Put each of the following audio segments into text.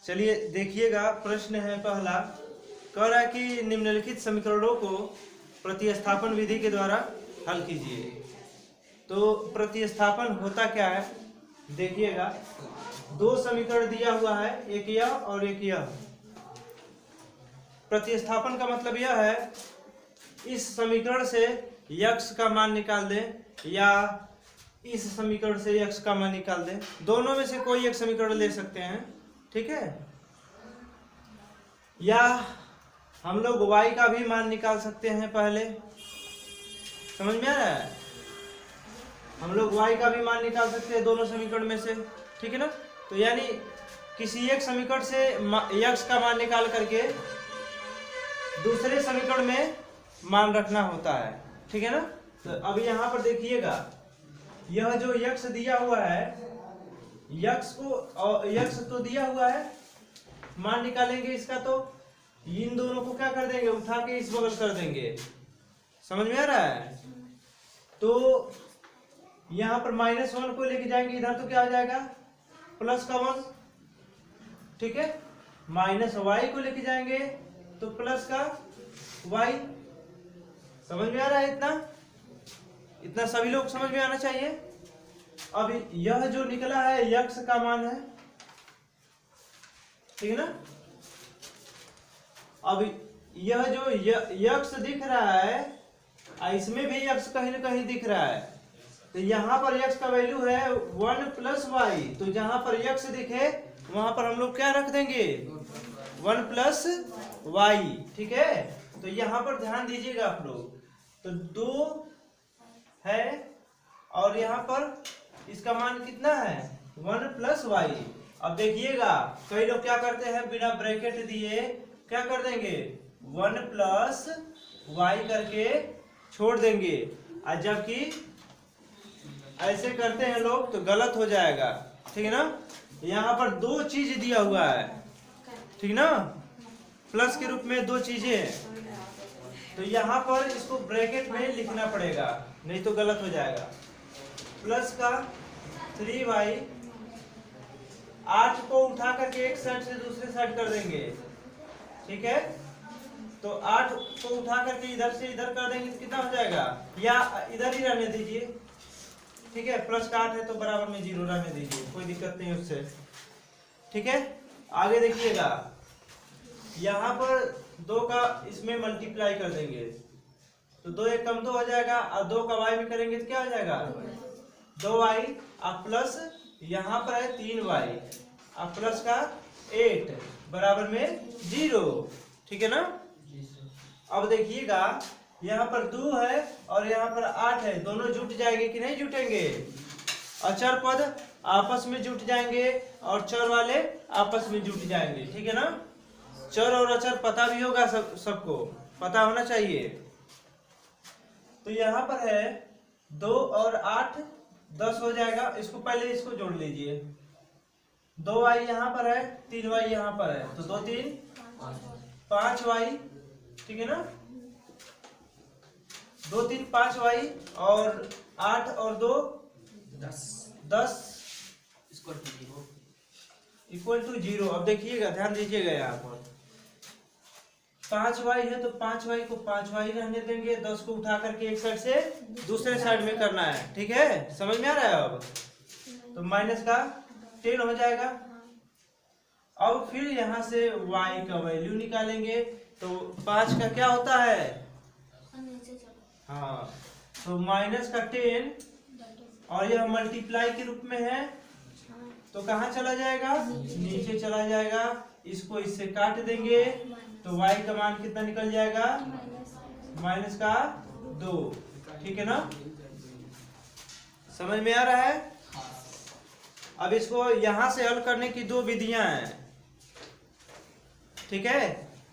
चलिए देखिएगा, प्रश्न है पहला। कह रहा है कि निम्नलिखित समीकरणों को प्रतिस्थापन विधि के द्वारा हल कीजिए। तो प्रतिस्थापन होता क्या है, देखिएगा। दो समीकरण दिया हुआ है, एक यह और एक यह। प्रतिस्थापन का मतलब यह है इस समीकरण से यक्स का मान निकाल दें या इस समीकरण से यक्स का मान निकाल दें, दोनों में से कोई एक समीकरण ले सकते हैं, ठीक है। या हम लोग y का भी मान निकाल सकते हैं पहले, समझ में आ रहा है। हम लोग y का भी मान निकाल सकते हैं दोनों समीकरण में से, ठीक है ना। तो यानी किसी एक समीकरण से यक्स का मान निकाल करके दूसरे समीकरण में मान रखना होता है, ठीक है ना। तो अब यहाँ पर देखिएगा, यह जो यक्स दिया हुआ है, यक्स तो दिया हुआ है, मान निकालेंगे इसका, तो इन दोनों को क्या कर देंगे, उठा के इस बगल कर देंगे, समझ में आ रहा है। तो यहाँ पर -1 को लेके जाएंगे इधर, तो क्या आ जाएगा, +1, ठीक है। -y को लेके जाएंगे तो प्लस का y। समझ में आ रहा है, इतना सभी लोग समझ में आना चाहिए। अब यह जो निकला है यक्स का मान है, ठीक है ना। अब यह जो यक्स दिख रहा है, इसमें भी यक्स कहीं ना कहीं दिख रहा है। तो यहाँ पर यक्स का वैल्यू है 1 + y। तो जहां पर यक्स दिखे वहां पर हम लोग क्या रख देंगे, 1 + y, ठीक है। तो यहाँ पर ध्यान दीजिएगा आप लोग, तो 2 है और यहाँ पर इसका मान कितना है, 1 + y। अब देखिएगा, कई लोग क्या करते हैं, बिना ब्रैकेट दिए क्या कर देंगे, 1 + y करके छोड़ देंगे, और जबकि ऐसे करते हैं लोग तो गलत हो जाएगा, ठीक है ना। यहाँ पर दो चीज दिया हुआ है, ठीक ना, प्लस के रूप में दो चीजें हैं। तो यहाँ पर इसको ब्रैकेट में लिखना पड़ेगा, नहीं तो गलत हो जाएगा। प्लस का 3y, 8 को उठा करके एक साइड से दूसरे साइड कर देंगे, ठीक है। तो 8 को उठा करके इधर से इधर कर देंगे तो कितना हो जाएगा, या इधर ही रहने दीजिए, ठीक है। प्लस का 8 है तो बराबर में 0 रहने दीजिए, कोई दिक्कत नहीं उससे, ठीक है। आगे देखिएगा, यहाँ पर 2 का इसमें मल्टीप्लाई कर देंगे तो 2 × 2 हो जाएगा, और 2 का y में करेंगे तो क्या हो जाएगा, 2y, और प्लस यहाँ पर है 3y, और प्लस का 8 बराबर में 0, ठीक है ना। अब देखिएगा, यहाँ पर 2 है और यहाँ पर 8 है, दोनों जुट जाएंगे कि नहीं जुटेंगे, अचर पद आपस में जुट जाएंगे और चर वाले आपस में जुट जाएंगे, ठीक है ना। चर और अचर पता भी होगा, सबको पता होना चाहिए। तो यहाँ पर है 2 और 8 10 हो जाएगा, इसको पहले इसको जोड़ लीजिए, 2y यहाँ पर है, 3y यहाँ पर है, तो 2 3 5y, ठीक है ना। 2 3 5y और 8 और 2 10 = 0। अब देखिएगा, ध्यान दीजिएगा, यहाँ पर 5y है तो 5y को 5y रहने देंगे, 10 को उठा करके एक साइड से दूसरे साइड में करना है, ठीक है, समझ में आ रहा है। अब तो माइनस का 10 हो जाएगा। अब फिर यहाँ से y का वैल्यू निकालेंगे, तो 5 का क्या होता है, हाँ, तो -10 और यह मल्टीप्लाई के रूप में है, तो कहाँ चला जाएगा, नीचे चला जाएगा। इसको इससे काट देंगे तो y का मान कितना निकल जाएगा, -2, ठीक है ना। समझ में आ रहा है। अब इसको यहां से हल करने की 2 विधियां हैं, ठीक है।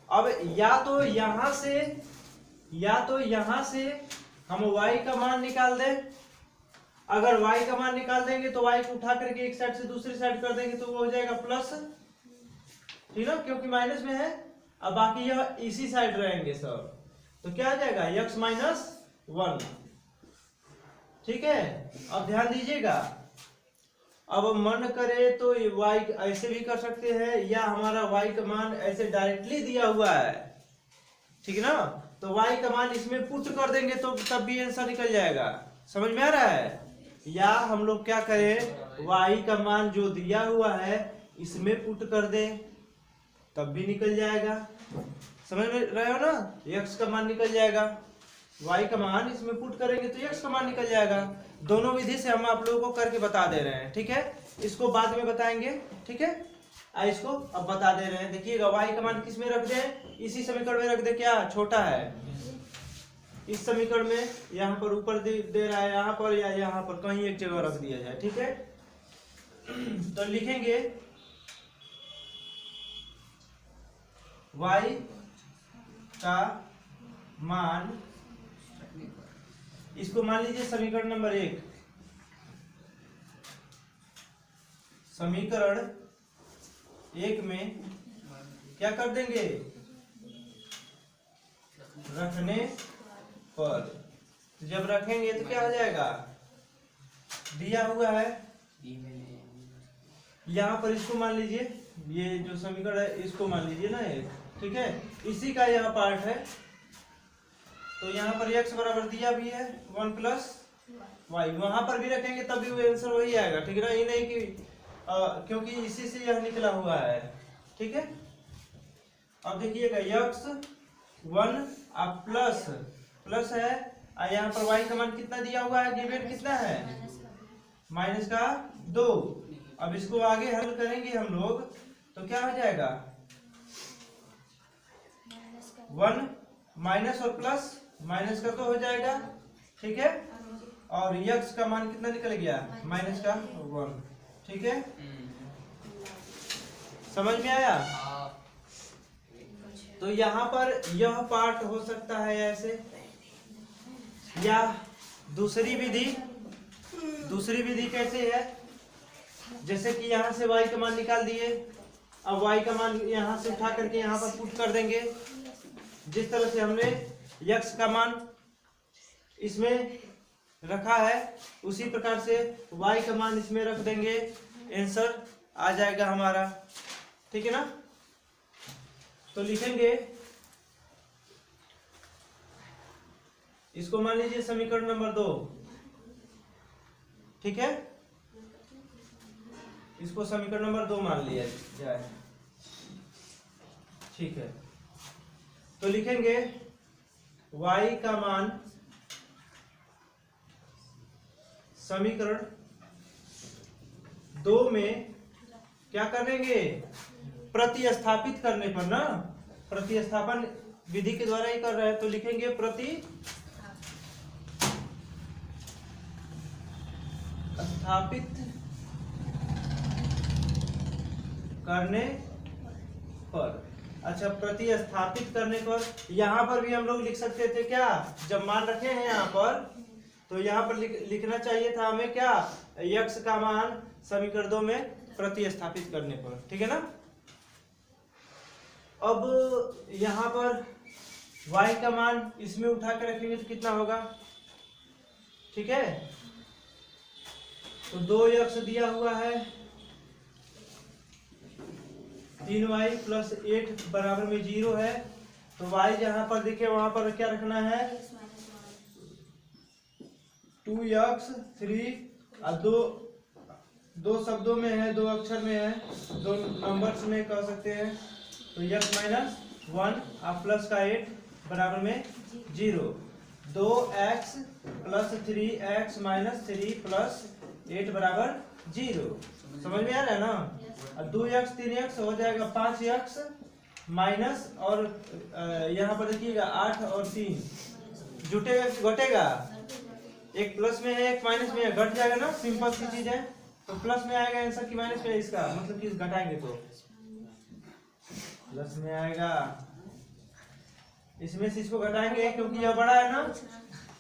अब या तो यहां से हम y का मान निकाल दें, अगर y का मान निकाल देंगे तो y को उठा करके एक साइड से दूसरी साइड कर देंगे तो वो हो जाएगा प्लस, ठीक है, क्योंकि माइनस में है। अब बाकी यह इसी साइड रहेंगे सब, तो क्या आ जाएगा, x - 1, ठीक है। अब ध्यान दीजिएगा, अब मन करे तो y ऐसे भी कर सकते हैं, या हमारा y का मान ऐसे डायरेक्टली दिया हुआ है, ठीक है ना, तो y का मान इसमें पुट कर देंगे तो तब भी आंसर निकल जाएगा। समझ में आ रहा है? या हम लोग क्या करें, y का मान जो दिया हुआ है इसमें पुट कर दें तब भी निकल जाएगा। समझ में रहे हो ना? x का मान निकल जाएगा, y का मान इसमें पुट करेंगे तो x का मान निकल जाएगा। दोनों विधि से हम आप लोगों को करके बता दे रहे हैं, ठीक है। इसको बाद में बताएंगे, ठीक है। इसको अब बता दे रहे हैं। देखिएगा y का मान किस में रख दें, इसी समीकरण में रख दे, क्या छोटा है इस समीकरण में, यहाँ पर ऊपर दे रहा है, यहाँ पर या यहाँ पर कहीं एक जगह रख दिया जाए, ठीक है। तो लिखेंगे y का मान, इसको मान लीजिए समीकरण नंबर 1, समीकरण 1 में क्या कर देंगे, रखने पर, जब रखेंगे तो क्या हो जाएगा, दिया हुआ है यहाँ पर, इसको मान लीजिए, ये जो समीकरण है इसको मान लीजिए ना एक, ठीक है, इसी का यह पार्ट है। तो यहाँ पर x बराबर दिया भी है 1 प्लस वाई, वहां पर भी रखेंगे तब भी वो आंसर वही आएगा, ठीक है ना। ये नहीं कि क्योंकि इसी से यह निकला हुआ है, ठीक है। अब देखिएगा x 1 अब प्लस प्लस है, यहाँ पर y का मान कितना दिया हुआ है, गिवन कितना है, माइनस का 2। अब इसको आगे हल करेंगे हम लोग तो क्या हो जाएगा, 1 माइनस और प्लस, माइनस का 2 हो जाएगा, ठीक है। और x का मान कितना निकल गया, माइनस का 1, ठीक है। समझ में आया? तो यहाँ पर यह पार्ट हो सकता है ऐसे, या दूसरी विधि कैसे है, जैसे कि यहाँ से y का मान निकाल दिए, अब y का मान यहाँ से उठा करके यहाँ पर पुट कर देंगे, जिस तरह से हमने x का मान इसमें रखा है उसी प्रकार से y का मान इसमें रख देंगे, आंसर आ जाएगा हमारा, ठीक है ना। तो लिखेंगे, इसको मान लीजिए समीकरण नंबर 2, ठीक है, इसको समीकरण नंबर 2 मान लिया जाए, ठीक है। तो लिखेंगे y का मान समीकरण 2 में क्या करेंगे, प्रतिस्थापित करने पर ना, प्रतिस्थापन विधि के द्वारा ही कर रहे हैं, तो लिखेंगे प्रतिस्थापित करने पर। अच्छा, प्रतिस्थापित करने पर यहाँ पर भी हम लोग लिख सकते थे क्या, जब मान रखे हैं यहाँ पर तो यहाँ पर लिखना चाहिए था हमें क्या, x का मान समीकरण 2 में प्रतिस्थापित करने पर, ठीक है ना। अब यहाँ पर y का मान इसमें उठा कर रखेंगे तो कितना होगा, ठीक है। तो 2x दिया हुआ है, 3y प्लस 8 बराबर में 0 है, तो y जहां पर दिखे वहां पर क्या रखना है, 2x 3 और दो शब्दों में है, 2 अक्षर में है, 2 नंबर्स में कह सकते हैं, तो x माइनस 1 और प्लस का 8 बराबर में 0, 2x plus 3x minus 3 plus 8 बराबर 0। समझ में आ रहा है ना। 2x 3x हो जाएगा 5x माइनस, और यहाँ पर देखिएगा 8 और 3 जुटेगा कि घटेगा, एक प्लस में है एक माइनस में है, घट जाएगा ना, सिंपल सी चीज है। तो प्लस में आएगा आंसर की माइनस में, इसका मतलब कि घटाएंगे तो प्लस में आएगा, इसमें से इसको घटाएंगे क्योंकि यह बड़ा है ना,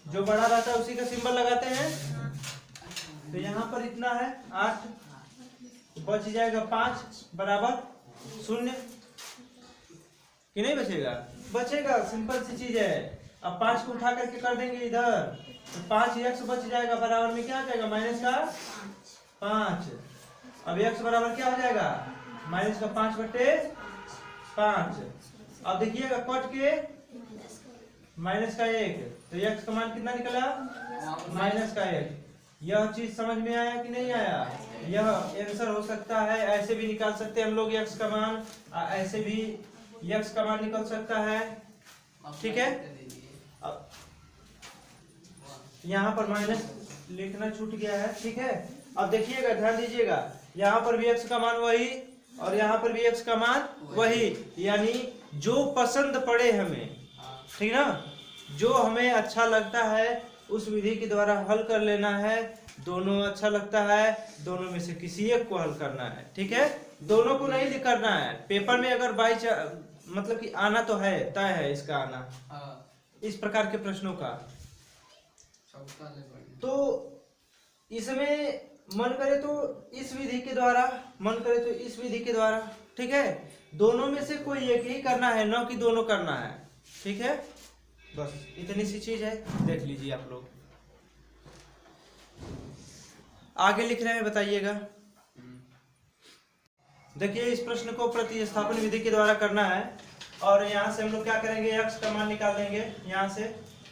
जो बड़ा रहता है उसी का सिंबल लगाते हैं। तो यहाँ पर इतना है 8, बच जाएगा 5 बराबर 0, कि नहीं बचेगा, बचेगा, सिंपल सी चीज है। अब 5 को उठा करके कर देंगे इधर, तो 5x बच जाएगा, बराबर में क्या आ जाएगा, माइनस का 5। अब x बराबर क्या हो जाएगा, माइनस का 5/5। अब देखिएगा कट के माइनस का 1, तो x का मान कितना निकला, माइनस का 1। यह चीज समझ में आया कि नहीं आया? यह आंसर हो सकता है, ऐसे भी निकाल सकते हैं हम लोग x का मान, ऐसे भी x का मान निकल सकता है। ठीक है, अब यहाँ पर माइनस लिखना छूट गया है। ठीक है, अब देखिएगा, ध्यान दीजिएगा, यहाँ पर भी x का मान वही और यहाँ पर भी x का मान वही, यानी जो पसंद पड़े हमें, ठीक ना, जो हमें अच्छा लगता है उस विधि के द्वारा हल कर लेना है। दोनों अच्छा लगता है, दोनों में से किसी एक को हल करना है। ठीक है, दोनों को नहीं करना है। पेपर में अगर मतलब कि आना तो है, तय है इसका आना, इस प्रकार के प्रश्नों का। तो इसमें मन करे तो इस विधि के द्वारा, मन करे तो इस विधि के द्वारा। ठीक है, दोनों में से कोई एक ही करना है, न कि दोनों करना है। ठीक है, बस इतनी सी चीज है, देख लीजिए आप लोग। आगे लिख रहे हैं, बताइएगा। देखिए, इस प्रश्न को प्रतिस्थापन विधि के द्वारा करना है और यहाँ से हम लोग क्या करेंगे, x का मान निकाल देंगे यहाँ से,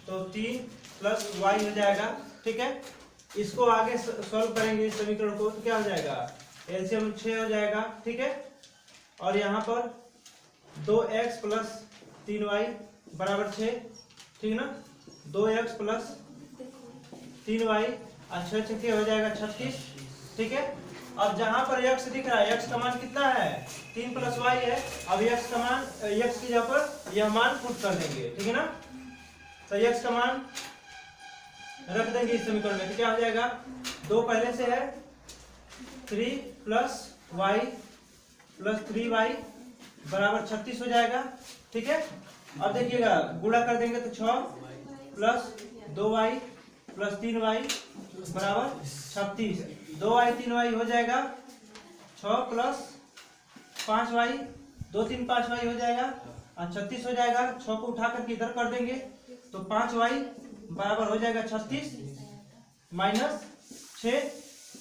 तो 3 + y हो जाएगा। ठीक है, इसको आगे सॉल्व करेंगे इस समीकरण को, तो क्या हो जाएगा, एलसीएम 6 हो जाएगा। ठीक है, और यहाँ पर 2x + 3y = 6। ठीक ना, 2x + 3y, 6 6 हो जाएगा 36। ठीक है, अब जहां पर x दिख रहा है, x का मान कितना है, 3 + y है। अब x का मान, x की जगह पर यह मान पुट कर देंगे। ठीक है ना, तो x का मान रख देंगे इस समीकरण में, तो क्या हो जाएगा, 2 पहले से है, 3 + y + 3y = 36 हो जाएगा। ठीक है, अब देखिएगा, गुणा कर देंगे तो 6 + 2y + 3y = 36। 2y 3y हो जाएगा, 6 + 5y, 2 3 5y हो जाएगा और 36 हो जाएगा। 6 को उठा करके इधर कर देंगे तो 5y बराबर हो जाएगा 36 - 6,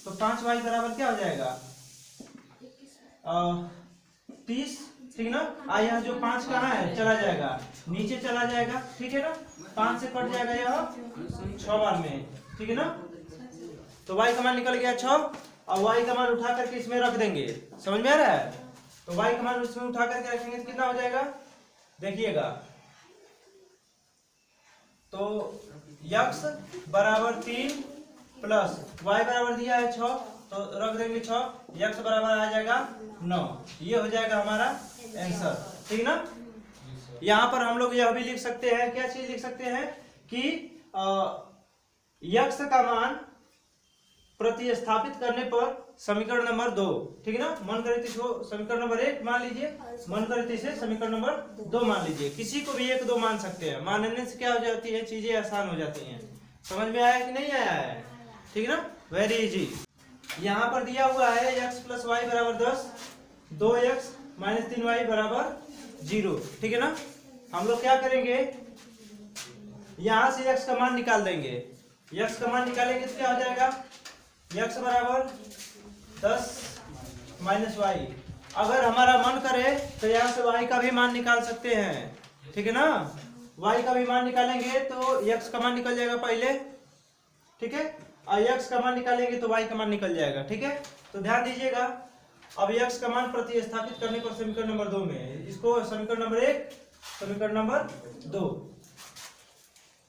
तो 5y बराबर क्या हो जाएगा, 30। ठीक ना, यहाँ जो 5 कहाँ है, चला जाएगा, नीचे चला जाएगा। ठीक है ना, 5 से कट जाएगा यह 6 बार में। ठीक है ना, तो y का मान निकल गया 6 और y का मान उठा करके इसमें रख देंगे। समझ में आ रहा है, तो y का मान इसमें उठा करके रखेंगे तो कितना हो जाएगा, देखिएगा, तो x = 3 + y बराबर दिया है 6, तो रख देंगे 6, x बराबर आ जाएगा 9। ये हो जाएगा हमारा आंसर। ठीक ना, यहाँ पर हम लोग यह भी लिख सकते हैं, क्या चीज लिख सकते हैं कि x का मान प्रतिस्थापित करने पर समीकरण नंबर 2, ठीक है ना, मन करे तो इसको समीकरण नंबर 1 मान लीजिए, मन करे तो इसे समीकरण नंबर 2 मान लीजिए। किसी को भी 1 2 मान सकते हैं, मानने से क्या हो जाती है, चीजें आसान हो जाती हैं। समझ में आया कि नहीं आया है, ठीक है ना, वेरी इजी। यहाँ पर दिया हुआ है x + y = 10, 2x - 3y = 0। ठीक है ना, हम लोग क्या करेंगे, यहाँ से x का मान निकाल देंगे। x का मान निकालेंगे तो क्या हो जाएगा, x = 10 - y। अगर हमारा मन करे तो यहाँ से y का भी मान निकाल सकते हैं। ठीक है ना, y का भी मान निकालेंगे तो x का मान निकल जाएगा पहले। ठीक है, और x का मान निकालेंगे तो y का मान निकल जाएगा। ठीक है, तो ध्यान दीजिएगा, अब x का मान प्रतिस्थापित करने पर समीकरण नंबर 2 में, इसको समीकरण नंबर 1 समीकरण नंबर 2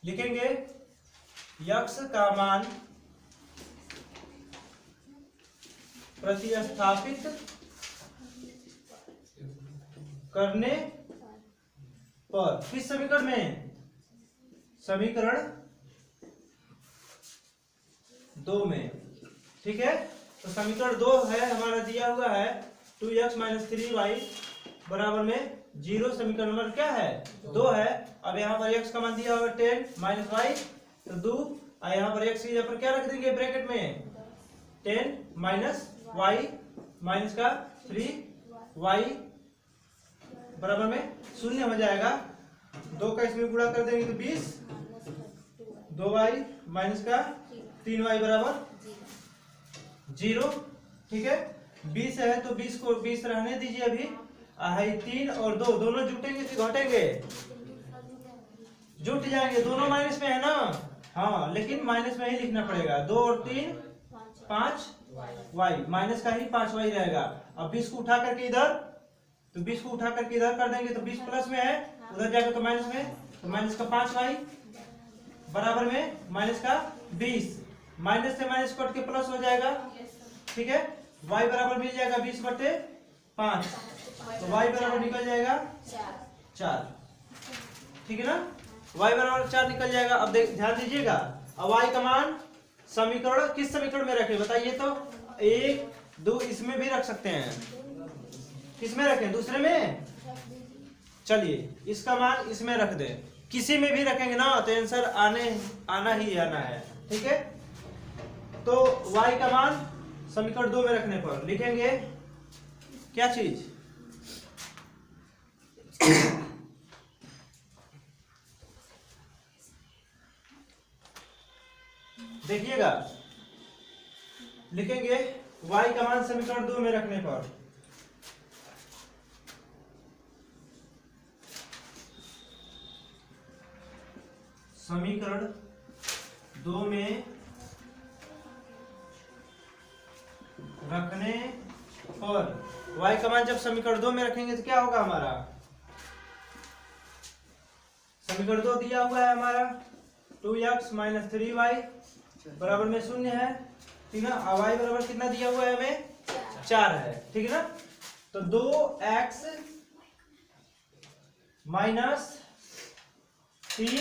लिखेंगे। x का मान प्रतिस्थापित करने पर किस समीकरण में, समीकरण 2 में। ठीक है, तो समीकरण 2 है हमारा, दिया हुआ है 2x - 3y = 0। समीकरण नंबर क्या है, 2 है। अब यहाँ पर x का मान दिया हुआ 10 - y, तो 2, और यहाँ पर x की जगह पर क्या रख देंगे ब्रैकेट में, 10 - y - 3y = 0 हो जाएगा। 2 का इसमें गुणा कर देंगे तो 20, 2y - 3y = 0। ठीक है, 20 है तो 20 को 20 रहने दीजिए अभी। है 3 और 2 दोनों जुटेंगे कि घटेंगे? जुट जाएंगे, दोनों माइनस में है ना। हाँ लेकिन माइनस में ही लिखना पड़ेगा। 2 और 3 5 वाई, माइनस का ही 5 वाई रहेगा। अब 20 को उठा करके इधर, तो 20 को उठा करके इधर कर देंगे तो 20 प्लस में है, उधर जाएगा तो माइनस में, तो माइनस का 5 वाई बराबर में माइनस का 20, माइनस से माइनस कट के प्लस हो जाएगा। ठीक है, y बराबर मिल जाएगा 20/5, तो y बराबर निकल जाएगा 4। ठीक है ना, y बराबर 4 निकल जाएगा। अब ध्यान दीजिएगा, अब y का मान समीकरण किस समीकरण में रखें बताइए तो? 1 2 इसमें भी रख सकते हैं। किसमें रखें? दूसरे में। चलिए इसका मान इसमें रख दें, किसी में भी रखेंगे ना तो आंसर आना ही आना है। ठीक है, तो y का मान समीकरण 2 में रखने पर लिखेंगे क्या चीज? देखिएगा, लिखेंगे y का मान समीकरण 2 में रखने पर समीकरण 2 में रखने पर y का मान जब समीकरण 2 में रखेंगे तो क्या होगा हमारा? समीकरण 2 दिया हुआ है हमारा 2x - 3y बराबर में 0 है। ठीक है ना, y बराबर कितना दिया हुआ है हमें? 4 है। ठीक है ना, तो 2x - 3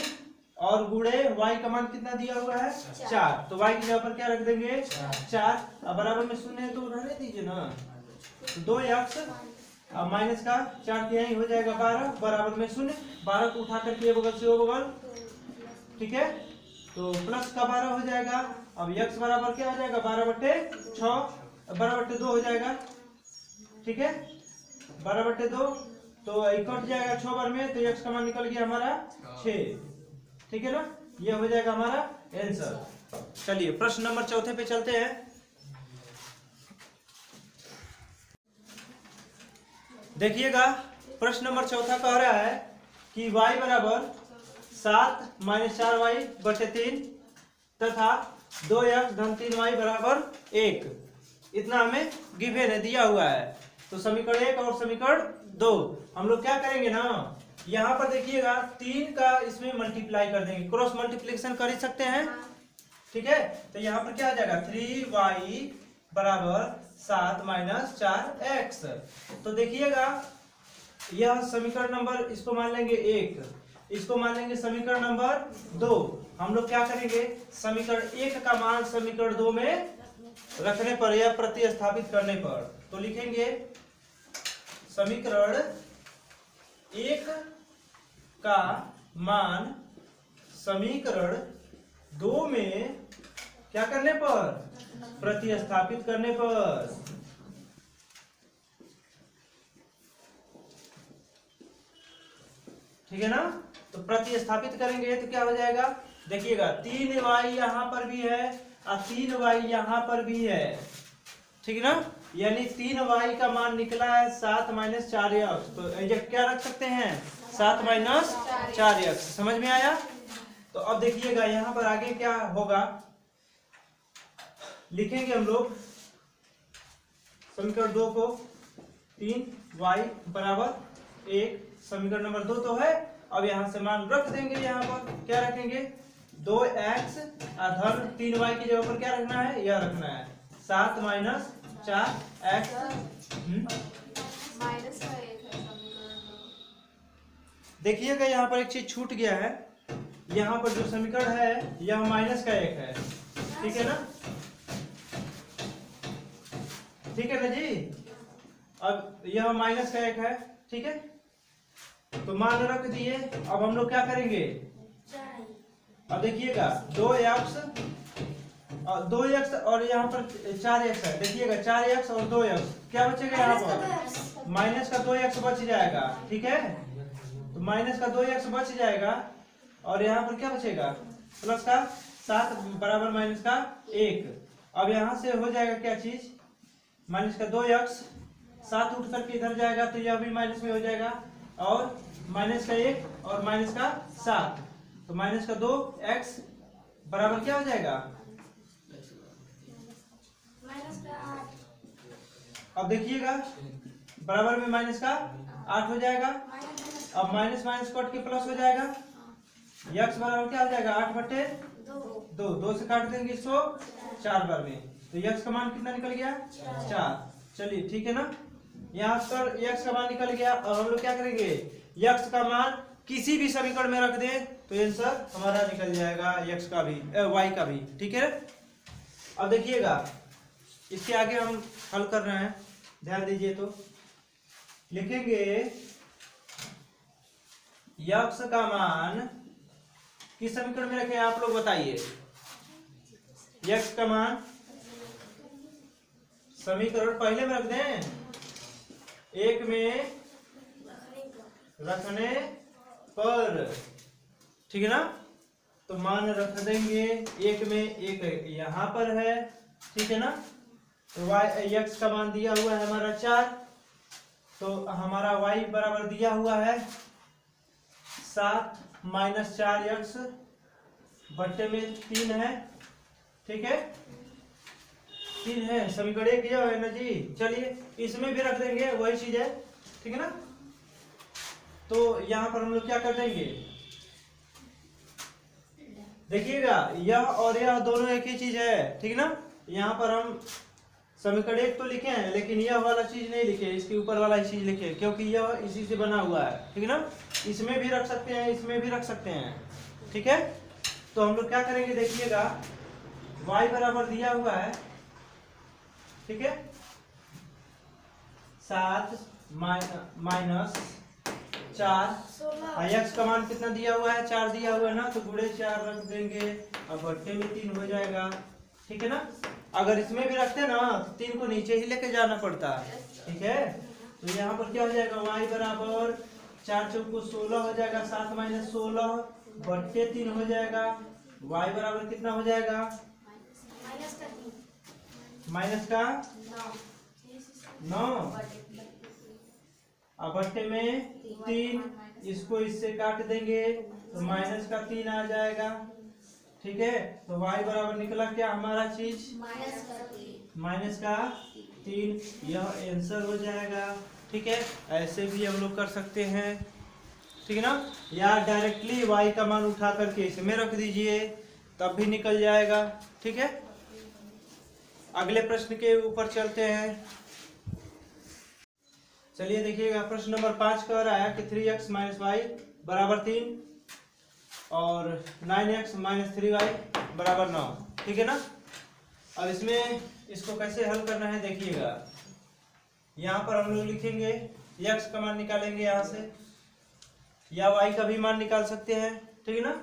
और गुणे y का मान कितना दिया हुआ है? 4, तो y की जगह पर क्या रख देंगे? 4। अब बराबर में 0 है तो रहने दीजिए ना, तो 2x अब माइनस का 4 यही हो जाएगा 12 बराबर में 0। 12 को उठा करके ये बगल से वो बगल, ठीक है, तो प्लस का 12 हो जाएगा। अब x बराबर क्या हो जाएगा? 12/6 12/2 हो जाएगा। ठीक है, 12/2 तो कट जाएगा 6 बार में, तो x का मान निकल गया हमारा 6। ठीक है ना, ये हो जाएगा हमारा आंसर। चलिए प्रश्न नंबर 4 पे चलते हैं। देखिएगा, प्रश्न नंबर 4 कह रहा है कि y बराबर 7 - 4y/3 तथा 2x - 3y बराबर 1, इतना हमें गिवन है, दिया हुआ है। तो समीकरण 1 और समीकरण 2 हम लोग क्या करेंगे ना, यहाँ पर देखिएगा 3 का इसमें मल्टीप्लाई कर देंगे, क्रॉस मल्टीप्लिकेशन कर ही सकते हैं। ठीक है, तो यहाँ पर क्या आ जाएगा? 3y बराबर 7 - 4x। तो देखिएगा यह समीकरण नंबर, इसको मान लेंगे 1, इसको मान लेंगे समीकरण नंबर 2। हम लोग क्या करेंगे? समीकरण 1 का मान समीकरण 2 में रखने पर या प्रतिस्थापित करने पर, तो लिखेंगे समीकरण 1 का मान समीकरण 2 में क्या करने पर? प्रतिस्थापित करने पर। ठीक है ना, तो प्रतिस्थापित करेंगे तो क्या हो जाएगा? देखिएगा 3y यहाँ पर भी है और 3y यहाँ पर भी है। ठीक है ना, यानी 3y का मान निकला है 7 - 4x, तो क्या रख सकते हैं? 7 - 4x। समझ में आया? तो अब देखिएगा यहाँ पर आगे क्या होगा, लिखेंगे हम लोग समीकरण 2 को 3y बराबर 1, समीकरण नंबर 2 तो है। अब यहाँ से मान रख देंगे, यहाँ पर क्या रखेंगे? 2x धन 3y की जगह पर क्या रखना है? यह रखना है 7 - 4x। देखिएगा यहाँ पर एक चीज छूट गया है, यहाँ पर जो समीकरण है यह माइनस का 1 है। ठीक है ना, ठीक है ना जी, अब यह माइनस का 1 है। ठीक है, तो मान रख दिए। अब हम लोग क्या करेंगे? अब देखिएगा 2x और यहाँ पर 4x है। देखिएगा 4x और 2x क्या बचेगा? यहाँ पर माइनस का 2x बच जाएगा। ठीक है, तो माइनस का 2x बच जाएगा और यहाँ पर क्या बचेगा? प्लस का 7 बराबर माइनस का 1। अब यहाँ से हो जाएगा क्या चीज? माइनस का 2x 7 उठ करके इधर जाएगा तो यह भी माइनस में हो जाएगा, और माइनस का 1 और माइनस का 7, तो माइनस का 2x बराबर क्या हो जाएगा, अब देखिएगा बराबर में माइनस का 8 हो जाएगा। अब माइनस माइनस कट के प्लस हो जाएगा, x बराबर क्या हो जाएगा 8/2, 2 से काट देंगे इसको 4 बार में, तो x का मान कितना निकल गया 4। चलिए ठीक है ना, यहाँ पर x का मान निकल गया। अब हम लोग क्या करेंगे, x का मान किसी भी समीकरण में रख दें तो आंसर हमारा निकल जाएगा x का भी y का भी, ठीक है। अब देखिएगा इसके आगे हम हल कर रहे हैं, ध्यान दीजिए, तो लिखेंगे x का मान किस समीकरण में रखें आप लोग बताइए, x का मान समीकरण पहले में रख दें, एक में रखने पर, ठीक है ना, तो मान रख देंगे एक में, एक यहाँ पर है, ठीक है ना, तो x का मान दिया हुआ है हमारा 4, तो हमारा y बराबर दिया हुआ है 7 - 4x बट्टे में 3 है, ठीक है, 3 है, समीकरण एक यह है ना जी। चलिए इसमें भी रख देंगे वही चीज है, ठीक है ना, तो यहाँ पर हम लोग क्या कर देंगे, देखिएगा यह और यह दोनों एक ही चीज है, ठीक है ना। यहाँ पर हम समीकरण एक तो लिखे हैं लेकिन यह वाला चीज नहीं लिखे, इसके ऊपर वाला ही चीज लिखे, क्योंकि यह इसी से बना हुआ है, ठीक है ना। इसमें भी रख सकते हैं, इसमें भी रख सकते हैं, ठीक है। तो हम लोग क्या करेंगे, देखिएगा y बराबर दिया हुआ है, ठीक है, 7 - 4, x का मान कितना दिया हुआ है 4 दिया हुआ है ना, तो गुणे 4 रख देंगे, अब बट्टे में 3 हो जाएगा, ठीक है ना। अगर इसमें भी रखते ना तो 3 को नीचे ही लेके जाना पड़ता है, ठीक है। तो यहाँ पर क्या हो जाएगा, y बराबर 4 चौको 16 हो जाएगा, 7 - 16 बट्टे 3 हो जाएगा, y बराबर कितना हो जाएगा माइनस का 9, अब बट्टे में 3, इसको इससे काट देंगे तो माइनस का 3 आ जाएगा, ठीक है। तो y बराबर निकला क्या हमारा चीज माइनस का 3, यह आंसर हो जाएगा, ठीक है। ऐसे भी हम लोग कर सकते हैं, ठीक है ना, या डायरेक्टली y का मान उठा करके इसमें रख दीजिए तब भी निकल जाएगा, ठीक है। अगले प्रश्न के ऊपर चलते हैं। चलिए देखिएगा प्रश्न नंबर 5 कह रहा है कि 3x - y बराबर 3 और 9x - 3y बराबर 9, ठीक है ना। अब इसमें इसको कैसे हल करना है देखिएगा, यहाँ पर हम लोग लिखेंगे x का मान निकालेंगे यहाँ से, या y का भी मान निकाल सकते हैं, ठीक है ना।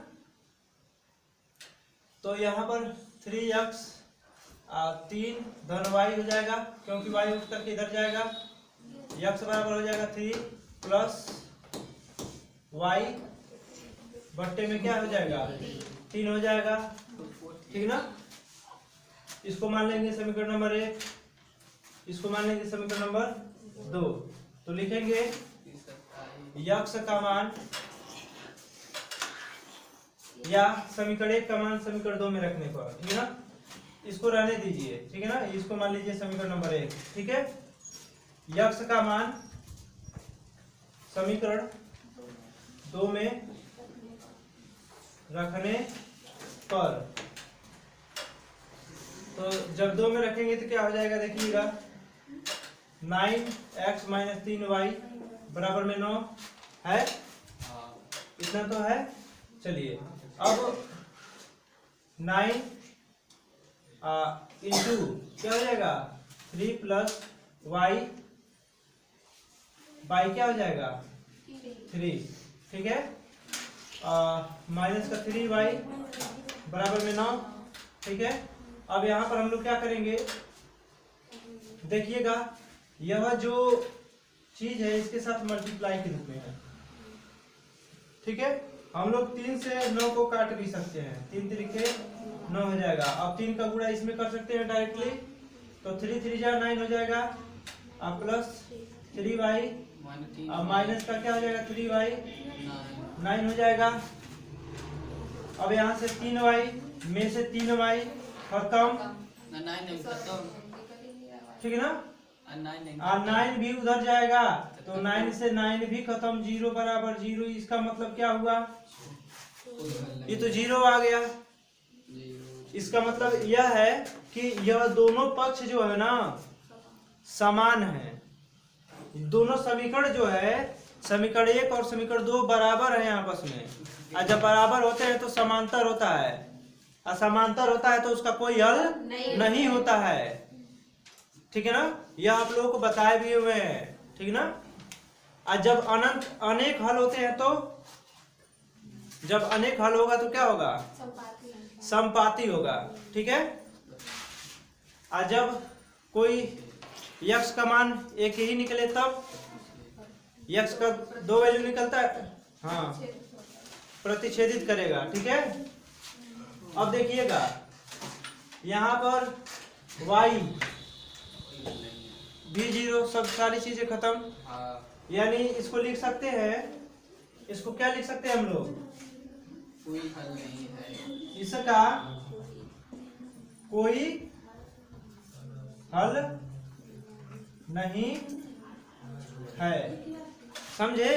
तो यहाँ पर 3x 3 धन y हो जाएगा, क्योंकि y उठ करके इधर जाएगा, x बराबर हो जाएगा 3 + y बट्टे में क्या हो जाएगा 3 हो जाएगा, ठीक ना। इसको मान लेंगे समीकरण नंबर 1, इसको मान लेंगे समीकरण नंबर 2, तो लिखेंगे x का मान, या समीकरण 1 का मान समीकरण 2 में रखने पर, ठीक है ना, इसको रहने दीजिए, ठीक है ना, इसको मान लीजिए समीकरण नंबर 1, ठीक है। x का मान समीकरण 2 में रखने पर, तो जब 2 में रखेंगे तो क्या हो जाएगा देखिएगा, 9x - 3y बराबर में 9 है, इतना तो है। चलिए अब 9 इंटू क्या हो जाएगा 3 + y बाई क्या हो जाएगा 3, ठीक है, माइनस का 3y बराबर में 9, ठीक है। अब यहाँ पर हम लोग क्या करेंगे, देखिएगा यह जो चीज है इसके साथ मल्टीप्लाई के रूप में है, ठीक है। हम लोग 3 से 9 को काट भी सकते हैं, 3 × 3 = 9 हो जाएगा। अब 3 का गुणा इसमें कर सकते हैं डायरेक्टली, तो 3 3 जा 9 हो जाएगा, अब प्लस 3y, अब माइनस का क्या हो जाएगा 3y, 9 हो जाएगा। अब यहाँ से 3y में से 3y खत्म, ठीक है ना, और 9 भी उधर जाएगा, तो 9 से 9 भी खत्म, 0 बराबर 0। इसका मतलब क्या हुआ, ये तो 0 आ गया। इसका मतलब यह है कि यह दोनों पक्ष जो है ना समान है, दोनों समीकरण जो है, समीकरण 1 और समीकरण 2 बराबर है आपस में। और जब बराबर होते हैं तो समांतर होता है, असमांतर होता है तो उसका कोई हल नहीं होता है, ठीक है ना। यह आप लोगों को बताए भी हुए हैं, ठीक है ना। और जब अनंत अनेक हल होते हैं तो, जब अनेक हल होगा तो क्या होगा, समपाती होगा, ठीक है। और जब कोई x का मान एक ही निकले तब, x का 2 वैल्यू निकलता है, हाँ, प्रतिच्छेदित करेगा, ठीक है। अब देखिएगा यहाँ पर y भी 0, सब सारी चीजें खत्म, यानी इसको लिख सकते हैं, इसको क्या लिख सकते हैं हम लोग, कोई हल नहीं है, इसका कोई हल नहीं है, समझे।